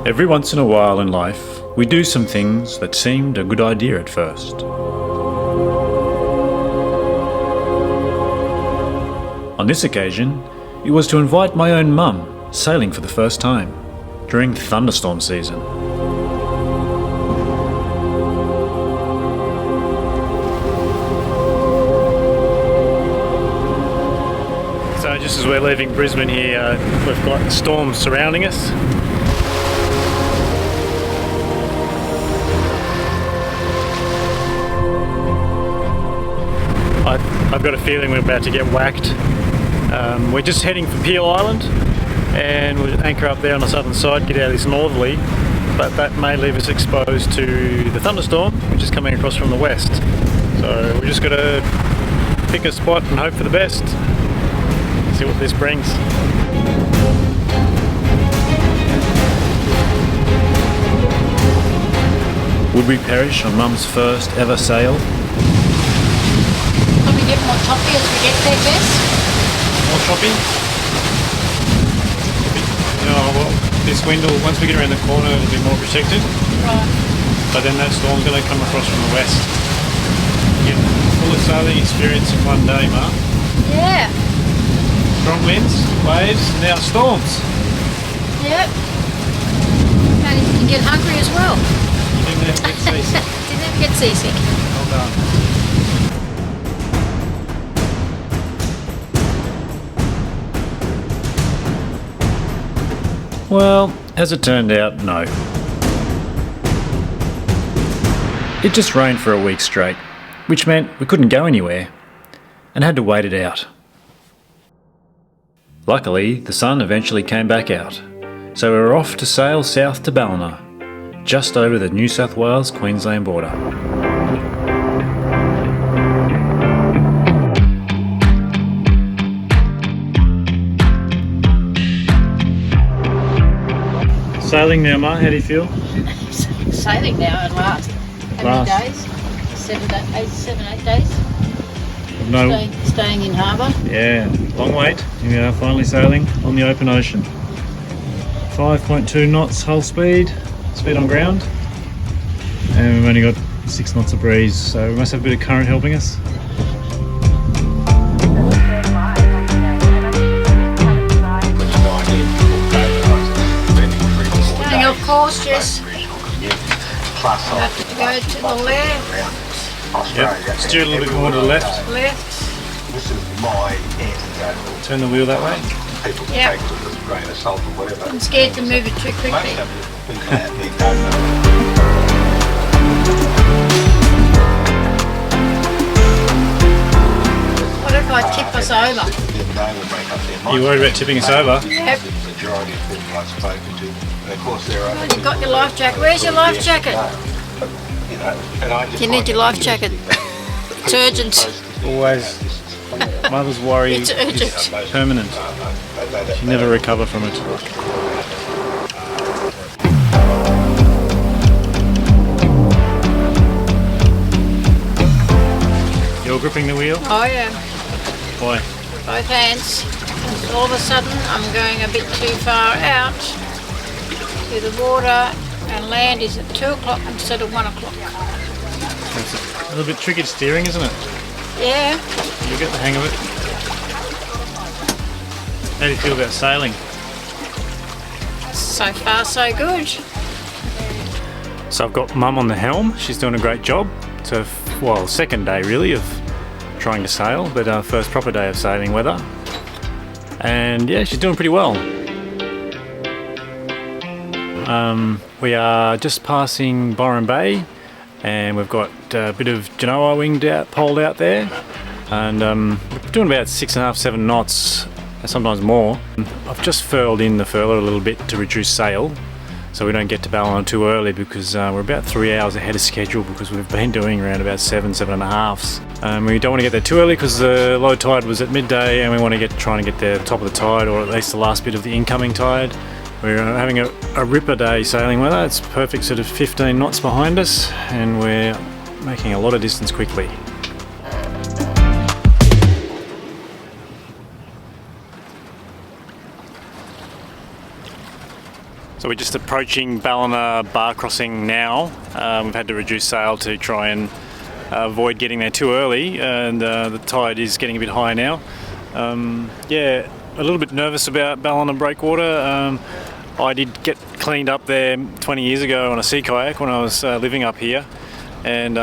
Every once in a while in life, we do some things that seemed a good idea at first. On this occasion, it was to invite my own mum sailing for the first time during thunderstorm season. So just as we're leaving Brisbane here, we've got storms surrounding us. I've got a feeling we're about to get whacked. We're just heading for Peel Island and we'll anchor up there on the southern side, get out of this northerly, but that may leave us exposed to the thunderstorm which is coming across from the west. So we just got to pick a spot and hope for the best. See what this brings. Would we perish on Mum's first ever sail? Can we get more choppy as we get there, Jess? More choppy? No, well, this wind will, once we get around the corner, it'll be more protected. Right. But then that storm's going to come across from the west. Get full of sailing experience in one day, Mark. Yeah. Strong winds, waves, now storms. Yep. And you can get hungry as well. You didn't have to get seasick. Didn't ever get seasick. Well done. Well, as it turned out, no. It just rained for a week straight, which meant we couldn't go anywhere and had to wait it out. Luckily, the sun eventually came back out, so we were off to sail south to Ballina, just over the New South Wales-Queensland border. Sailing now, Ma, how do you feel? Sailing now at last. How many days? 7, 8 days. No. Staying in harbour. Yeah, long wait. We are finally sailing on the open ocean. 5.2 knots hull speed on ground. And we've only got 6 knots of breeze, so we must have a bit of current helping us. Staying off course, Jess. Have to go to the left. Yep, steer a little bit more to the left. Left. This is my antidote. Turn the wheel that way. People can Yep. take it with a grain of salt or whatever. I'm scared to move it too quickly. Most of the people out there don't know. What if I tip us over? You worried about tipping us over? Yep. The majority of people I've spoken to, and of course there are. Oh, you got your life jacket. Where's your life jacket? You know, and I just You need your life jacket. It's urgent. Always. Mother's worry It's urgent. is permanent. She never recover from it. You're gripping the wheel? Oh yeah. Why? Both hands. All of a sudden I'm going a bit too far out to the water and land is at 2 o'clock instead of 1 o'clock. It's a little bit tricky steering, isn't it? Yeah. You'll get the hang of it. How do you feel about sailing? So far so good. So I've got Mum on the helm. She's doing a great job. It's her, second day really of trying to sail, but our first proper day of sailing weather. And yeah, she's doing pretty well. We are just passing Byron Bay and we've got a bit of Genoa winged out, poled out there, and we're doing about 6.5, 7 knots, sometimes more. I've just furled in the furler a little bit to reduce sail, so we don't get to Ballina too early because we're about 3 hours ahead of schedule because we've been doing around about 7.5. We don't want to get there too early because the low tide was at midday, and we want to try and get there at the top of the tide, or at least the last bit of the incoming tide. We're having a ripper day sailing weather. It's perfect sort of 15 knots behind us, and we're making a lot of distance quickly. So we're just approaching Ballina bar crossing now. We've had to reduce sail to try and avoid getting there too early, and the tide is getting a bit high now. Yeah, a little bit nervous about Ballina breakwater. I did get cleaned up there 20 years ago on a sea kayak when I was living up here, and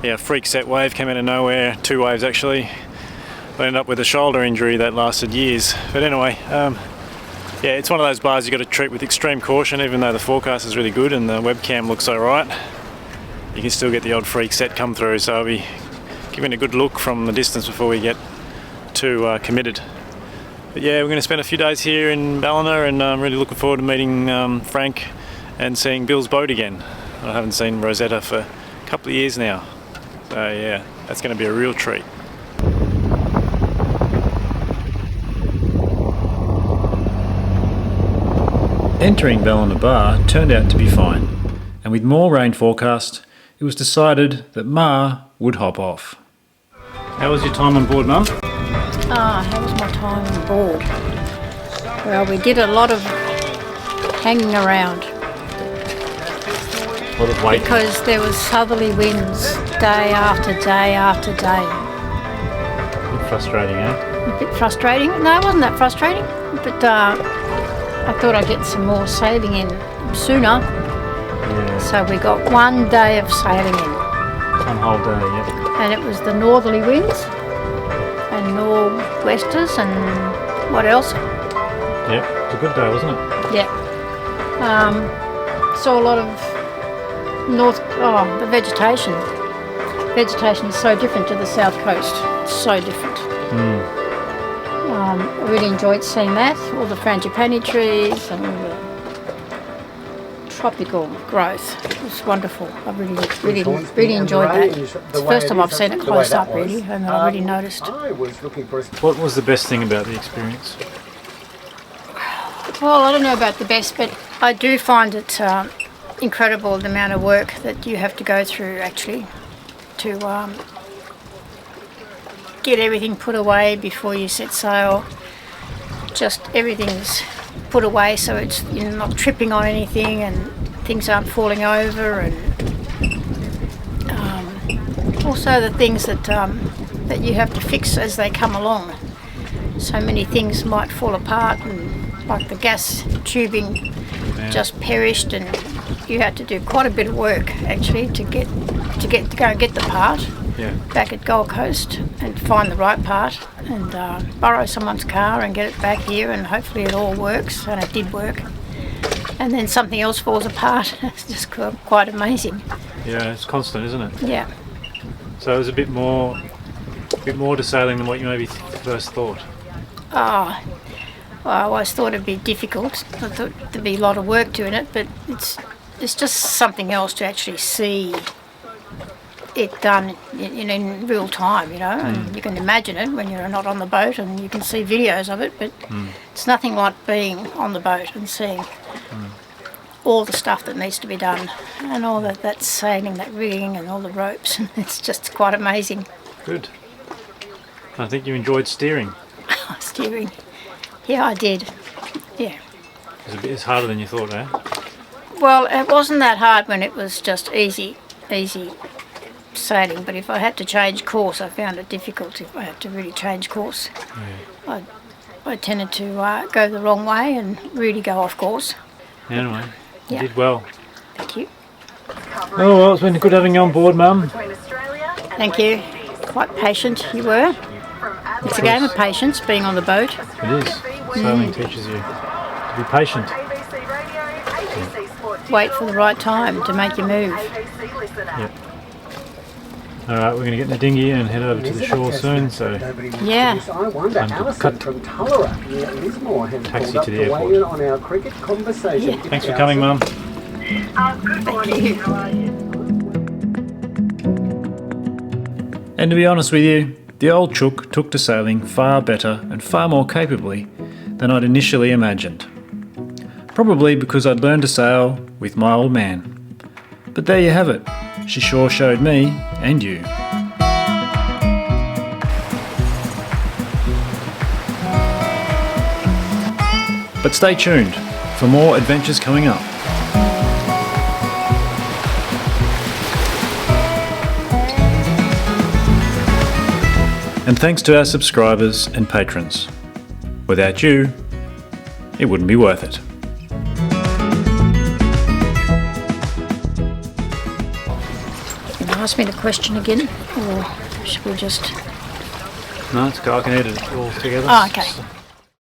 yeah, freak set wave came out of nowhere, 2 waves actually. I ended up with a shoulder injury that lasted years. But anyway, yeah, it's one of those bars you've got to treat with extreme caution. Even though the forecast is really good and the webcam looks alright, you can still get the odd freak set come through, so I'll be giving a good look from the distance before we get too committed. But yeah, we're going to spend a few days here in Ballina, and I'm really looking forward to meeting Frank and seeing Bill's boat again. I haven't seen Rosetta for a couple of years now, so yeah, that's going to be a real treat. Entering Ballina Bar turned out to be fine, and with more rain forecast, it was decided that Ma would hop off. How was your time on board, Mum? How was my time on board? Well, we did a lot of hanging around A lot of weight. because there was southerly winds day after day after day. A bit frustrating, eh? A bit frustrating. No, it wasn't that frustrating, but I thought I'd get some more sailing in sooner. Yeah, So we got 1 day of sailing in, one whole day, yeah. and it was the northerly winds and nor'westers and what else? Yep, it was a good day, wasn't it? Yeah. Saw a lot of the vegetation. Vegetation is so different to the south coast. It's so different. I really enjoyed seeing that. All the frangipani trees and all the tropical growth. It was wonderful. I really enjoyed that. It's the first time I've seen it close up, really, and I really noticed. What was the best thing about the experience? Well, I don't know about the best, but I do find it incredible the amount of work that you have to go through actually to get everything put away before you set sail. Just everything's put away so it's you're not tripping on anything and things aren't falling over, and also the things that you have to fix as they come along. So many things might fall apart, and like the gas tubing just perished, and you had to do quite a bit of work actually to go and get the part back at Goldcoast and find the right part, and borrow someone's car and get it back here, and hopefully it all works, and it did work. And then something else falls apart. It's just quite amazing. Yeah, it's constant, isn't it? Yeah. So it was a bit more to sailing than what you maybe first thought. Well, I always thought it'd be difficult. I thought there'd be a lot of work doing it, but it's just something else to actually see it done in real time, and you can imagine it when you're not on the boat, and you can see videos of it, but it's nothing like being on the boat and seeing all the stuff that needs to be done, and all that sailing, that rigging, and all the ropes. It's just quite amazing. Good. I think you enjoyed steering. Steering. Yeah, I did. Yeah. It's harder than you thought, eh? Well, it wasn't that hard when it was just easy sailing, but if I had to change course, I found it difficult. If I had to really change course, I tended to go the wrong way and really go off course. Anyway, you did well. Thank you. Oh well, it's been good having you on board, Mum. Thank you. Quite patient you were. It's a game of patience being on the boat. It is. Sailing teaches you to be patient. Wait for the right time to make your move. Yep. Alright, we're going to get in the dinghy and head over to the shore soon, so Yeah. time to cut taxi to the airport. Thanks for coming, Mum. Thank you. And to be honest with you, the old chook took to sailing far better and far more capably than I'd initially imagined. Probably because I'd learned to sail with my old man. But there you have it. She sure showed me, and you. But stay tuned. for more adventures coming up. And thanks to our subscribers and patrons. Without you, it wouldn't be worth it. Can you ask me the question again, or should we just... No, it's cool. I can edit it all together. Oh, okay.